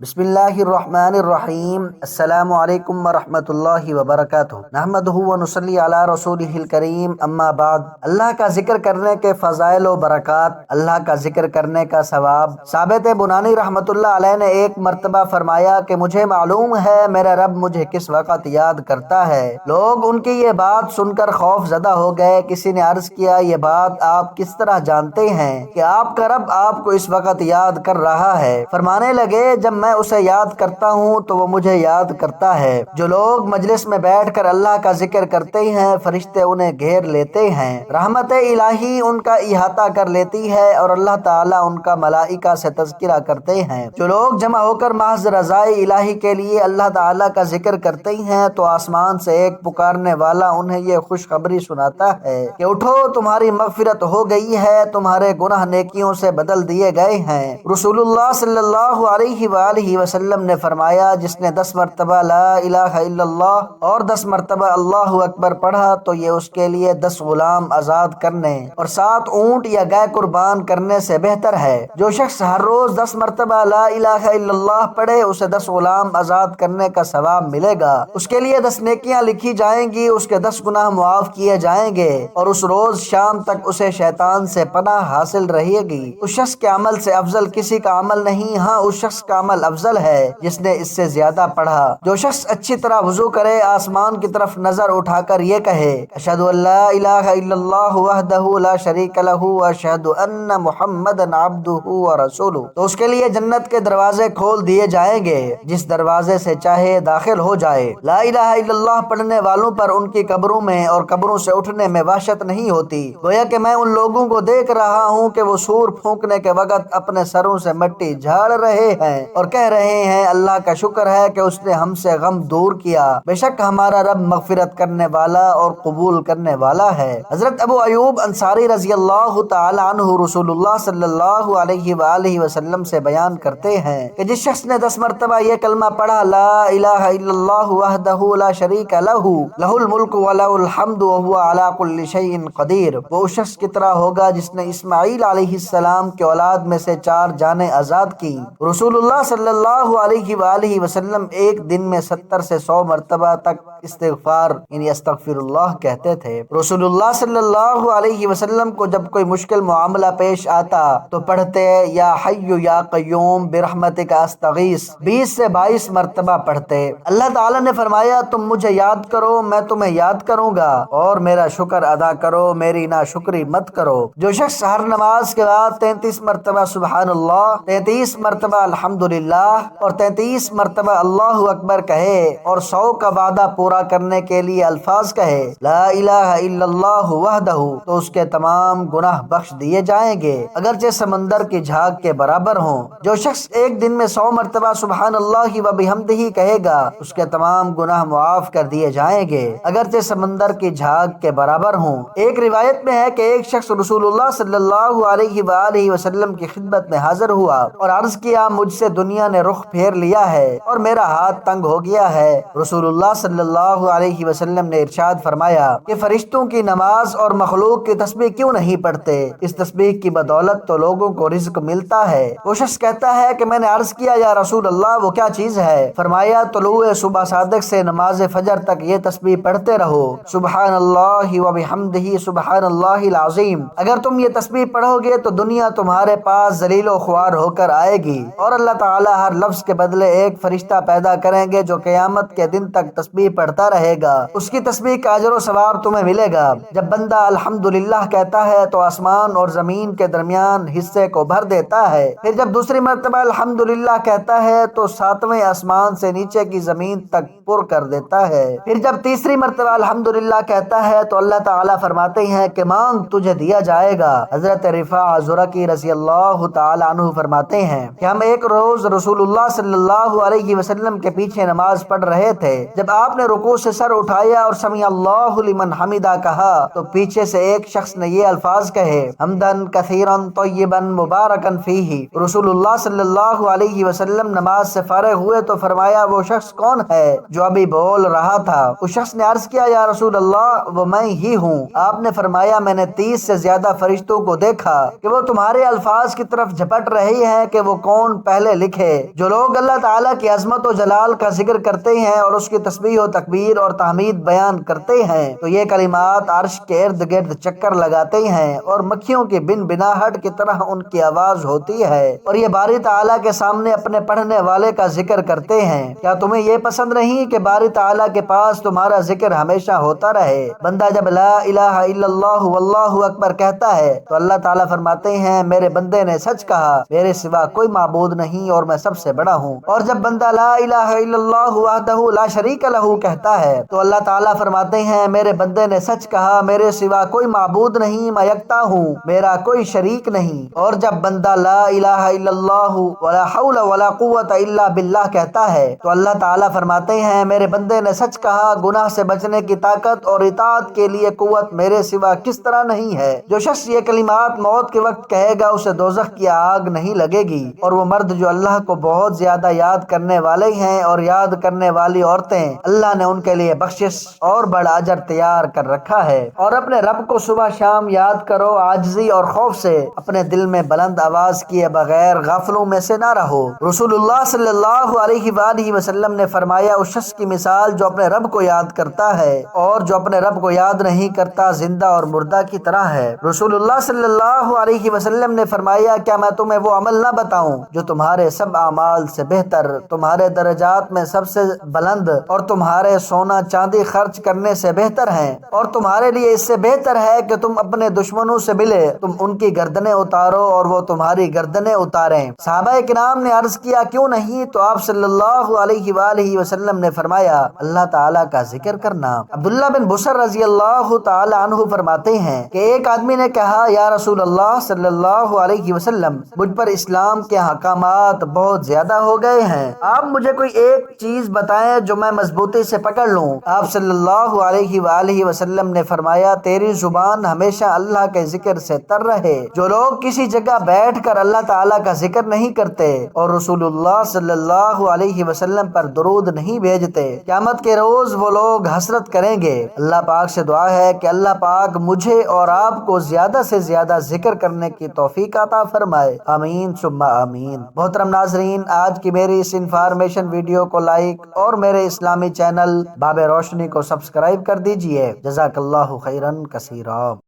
بسم اللہ الرحمن الرحیم۔ السلام علیکم ورحمۃ اللہ وبرکاتہ۔ نحمدہ ونصلی علی رسولہ الکریم، اما بعد۔ اللہ کا ذکر کرنے کے فضائل و برکات، اللہ کا ذکر کرنے کا ثواب۔ ثابت بنانی رحمۃ اللہ علیہ نے ایک مرتبہ فرمایا کہ مجھے معلوم ہے میرا رب مجھے کس وقت یاد کرتا ہے۔ لوگ ان کی یہ بات سن کر خوف زدہ ہو گئے۔ کسی نے عرض کیا، یہ بات آپ کس طرح جانتے ہیں کہ آپ کا رب آپ کو اس وقت یاد کر رہا ہے؟ فرمانے لگے، جب میں اسے یاد کرتا ہوں تو وہ مجھے یاد کرتا ہے۔ جو لوگ مجلس میں بیٹھ کر اللہ کا ذکر کرتے ہیں، فرشتے انہیں گھیر لیتے ہیں، رحمت الہی ان کا احاطہ کر لیتی ہے اور اللہ تعالیٰ ان کا ملائکہ سے تذکرہ کرتے ہیں۔ جو لوگ جمع ہو کر محض رضائے الہی کے لیے اللہ تعالیٰ کا ذکر کرتے ہیں تو آسمان سے ایک پکارنے والا انہیں یہ خوشخبری سناتا ہے کہ اٹھو، تمہاری مغفرت ہو گئی ہے، تمہارے گناہ نیکیوں سے بدل دیے گئے ہیں۔ رسول اللہ صلی اللہ علیہ وآلہ وسلم نے فرمایا، جس نے 10 مرتبہ لا الہ الا اللہ اور 10 مرتبہ اللہ اکبر پڑھا تو یہ اس کے لیے 10 غلام آزاد کرنے اور 7 اونٹ یا گائے قربان کرنے سے بہتر ہے۔ جو شخص ہر روز 10 مرتبہ لا الہ الا اللہ پڑھے، اسے 10 غلام آزاد کرنے کا ثواب ملے گا، اس کے لیے 10 نیکیاں لکھی جائیں گی، اس کے 10 گناہ معاف کیے جائیں گے اور اس روز شام تک اسے شیطان سے پناہ حاصل رہے گی۔ اس شخص کے عمل سے افضل کسی کا عمل نہیں، ہاں اس شخص کا عمل افضل ہے جس نے اس سے زیادہ پڑھا۔ جو شخص اچھی طرح وضو کرے، آسمان کی طرف نظر اٹھا کر یہ کہے، اشہد ان لا الہ الا اللہ وحدہ لا شریک لہ واشہد ان محمدا عبدہ ورسولہ، تو اس کے لیے جنت کے دروازے کھول دیے جائیں گے، جس دروازے سے چاہے داخل ہو جائے۔ لا الہ الا اللہ پڑھنے والوں پر ان کی قبروں میں اور قبروں سے اٹھنے میں وحشت نہیں ہوتی، گویا کہ میں ان لوگوں کو دیکھ رہا ہوں کہ وہ سور پھونکنے کے وقت اپنے سروں سے مٹی جھاڑ رہے ہیں اور کہہ رہے ہیں، اللہ کا شکر ہے کہ اس نے ہم سے غم دور کیا، بے شک ہمارا رب مغفرت کرنے والا اور قبول کرنے والا ہے۔ حضرت ابو ایوب انصاری رضی اللہ تعالی عنہ رسول اللہ صلی اللہ علیہ وآلہ وسلم سے بیان کرتے ہیں کہ جس شخص نے 10 مرتبہ یہ کلمہ پڑھا، لا الہ الا اللہ وحدہ لا شریک لہ لہ الملک ولہ الحمد وہو علی کل شیء قدیر، وہ اس شخص کی طرح ہوگا جس نے اسماعیل علیہ السلام کے اولاد میں سے 4 جانیں آزاد کی۔ رسول اللہ صلی اللہ علیہ وآلہ وسلم ایک دن میں 70 سے 100 مرتبہ تک استغفار یعنی استغفر اللہ کہتے تھے۔ رسول اللہ صلی اللہ علیہ وسلم کو جب کوئی مشکل معاملہ پیش آتا تو پڑھتے، یا حی یا قیوم برحمتک استغیث 20 سے 22 مرتبہ پڑھتے۔ اللہ تعالیٰ نے فرمایا، تم مجھے یاد کرو میں تمہیں یاد کروں گا، اور میرا شکر ادا کرو میری ناشکری مت کرو۔ جو شخص ہر نماز کے بعد 33 مرتبہ سبحان اللہ، 33 مرتبہ الحمدللہ اور 33 مرتبہ اللہ اکبر کہے اور 100 کا وعدہ پورا کرنے کے لیے الفاظ کہے، لا الہ الا اللہ وحدہ، تو اس کے تمام گناہ بخش دیے جائیں گے، اگرچہ سمندر کی جھاگ کے برابر ہوں۔ جو شخص ایک دن میں 100 مرتبہ سبحان اللہ وبحمدہ کہے گا، اس کے تمام گناہ معاف کر دیے جائیں گے، اگرچہ سمندر کی جھاگ کے برابر ہوں۔ ایک روایت میں ہے کہ ایک شخص رسول اللہ صلی اللہ علیہ وآلہ وسلم کی خدمت میں حاضر ہوا اور عرض کیا، مجھ سے دنیا نے رخ پھیر لیا ہے اور میرا ہاتھ تنگ ہو گیا ہے۔ رسول اللہ صلی اللہ علیہ وسلم نے ارشاد فرمایا کہ فرشتوں کی نماز اور مخلوق کی تسبیح کیوں نہیں پڑھتے؟ اس تسبیح کی بدولت تو لوگوں کو رزق ملتا ہے۔ وہ شخص کہتا ہے کہ میں نے عرض کیا، یا رسول اللہ وہ کیا چیز ہے؟ فرمایا، طلوع صبح صادق سے نماز فجر تک یہ تسبیح پڑھتے رہو، سبحان اللہ وبحمدہ سبحان اللہ العظیم۔ اگر تم یہ تسبیح پڑھو گے تو دنیا تمہارے پاس ذلیل و خوار ہو کر آئے گی، اور اللہ تعالیٰ ہر لفظ کے بدلے ایک فرشتہ پیدا کریں گے جو قیامت کے دن تک تسبیح پڑھتا رہے گا، اس کی تسبیح کا اجر و ثواب تمہیں ملے گا۔ جب بندہ الحمدللہ کہتا ہے تو آسمان اور زمین کے درمیان حصے کو بھر دیتا ہے، پھر جب دوسری مرتبہ الحمدللہ کہتا ہے تو 7ویں آسمان سے نیچے کی زمین تک پر کر دیتا ہے، پھر جب تیسری مرتبہ الحمدللہ کہتا ہے تو اللہ تعالیٰ فرماتے ہیں کہ مانگ تجھے دیا جائے گا۔ حضرت رفاع زرقی رضی اللہ تعالی عنہ فرماتے ہیں کہ ہم ایک روز رسول اللہ صلی اللہ علیہ وسلم کے پیچھے نماز پڑھ رہے تھے، جب آپ نے رکوع سے سر اٹھایا اور سمیع اللہ لمن حمدہ کہا تو پیچھے سے ایک شخص نے یہ الفاظ کہے، حمدن کثیرا طیبا مبارکا فیہ۔ رسول اللہ صلی اللہ علیہ وسلم نماز سے فارغ ہوئے تو فرمایا، وہ شخص کون ہے جو ابھی بول رہا تھا؟ اس شخص نے عرض کیا، یا رسول اللہ وہ میں ہی ہوں۔ آپ نے فرمایا، میں نے 30 سے زیادہ فرشتوں کو دیکھا کہ وہ تمہارے الفاظ کی طرف جھپٹ رہی ہیں کہ وہ کون پہلے لکھے۔ ہے۔ جو لوگ اللہ تعالیٰ کی عظمت و جلال کا ذکر کرتے ہیں اور اس کی تسبیح و تکبیر اور تحمید بیان کرتے ہیں تو یہ کلمات عرش کے ارد گرد چکر لگاتے ہیں اور مکھیوں کی بن بناہٹ کی طرح ان کی آواز ہوتی ہے، اور یہ باری تعالیٰ کے سامنے اپنے پڑھنے والے کا ذکر کرتے ہیں۔ کیا تمہیں یہ پسند نہیں کہ باری تعالیٰ کے پاس تمہارا ذکر ہمیشہ ہوتا رہے؟ بندہ جب لا الہ الا اللہ واللہ اکبر کہتا ہے تو اللہ تعالیٰ فرماتے ہیں میرے بندے نے سچ کہا، میرے سوا کوئی معبود نہیں اور میں سب سے بڑا ہوں۔ اور جب بندہ لا الہ الا اللہ وحدہ لا شریک لہ کہتا ہے تو اللہ تعالیٰ فرماتے ہیں میرے بندے نے سچ کہا، میرے سوا کوئی معبود نہیں، میں یکتا ہوں، میرا کوئی شریک نہیں۔ اور جب بندہ لا الہ الا اللہ ولا حول ولا قوت الا باللہ کہتا ہے تو اللہ تعالیٰ فرماتے ہیں میرے بندے نے سچ کہا، گناہ سے بچنے کی طاقت اور اطاعت کے لیے قوت میرے سوا کس طرح نہیں ہے۔ جو شخص یہ کلمات موت کے وقت کہے گا اسے دوزخ کی آگ نہیں لگے گی۔ اور وہ مرد جو اللہ کو بہت زیادہ یاد کرنے والے ہیں اور یاد کرنے والی عورتیں، اللہ نے ان کے لیے بخشش اور بڑا اجر تیار کر رکھا ہے۔ اور اپنے رب کو صبح شام یاد کرو، عاجزی اور خوف سے اپنے دل میں بلند آواز کیے بغیر غافلوں میں سے نہ رہو۔ رسول اللہ صلی اللہ علیہ وآلہ وسلم نے فرمایا اس شخص کی مثال جو اپنے رب کو یاد کرتا ہے اور جو اپنے رب کو یاد نہیں کرتا زندہ اور مردہ کی طرح ہے۔ رسول اللہ صلی اللہ علیہ وسلم نے فرمایا کیا میں تمہیں وہ عمل نہ بتاؤں جو تمہارے سب اعمال سے بہتر، تمہارے درجات میں سب سے بلند اور تمہارے سونا چاندی خرچ کرنے سے بہتر ہیں، اور تمہارے لیے اس سے بہتر ہے کہ تم اپنے دشمنوں سے ملے، تم ان کی گردنیں اتارو اور وہ تمہاری گردنیں اتاریں۔ صحابہ کرام نے عرض کیا کیوں نہیں؟ تو آپ صلی اللہ علیہ وآلہ وسلم نے فرمایا اللہ تعالیٰ کا ذکر کرنا۔ عبداللہ بن بصر رضی اللہ تعالی عنہ فرماتے ہیں کہ ایک آدمی نے کہا یا رسول اللہ صلی اللہ علیہ وسلم مجھ پر اسلام کے احکامات بہت زیادہ ہو گئے ہیں، آپ مجھے کوئی ایک چیز بتائیں جو میں مضبوطی سے پکڑ لوں۔ آپ صلی اللہ علیہ وآلہ وسلم نے فرمایا تیری زبان ہمیشہ اللہ کے ذکر سے تر رہے۔ جو لوگ کسی جگہ بیٹھ کر اللہ تعالیٰ کا ذکر نہیں کرتے اور رسول اللہ صلی اللہ علیہ وسلم پر درود نہیں بھیجتے، قیامت کے روز وہ لوگ حسرت کریں گے۔ اللہ پاک سے دعا ہے کہ اللہ پاک مجھے اور آپ کو زیادہ سے زیادہ ذکر کرنے کی توفیق عطا فرمائے، آمین ثم آمین۔ محترم ناظرین، آج کی میری اس انفارمیشن ویڈیو کو لائک اور میرے اسلامی چینل باب روشنی کو سبسکرائب کر دیجئے۔ جزاک اللہ خیرن کثیرا۔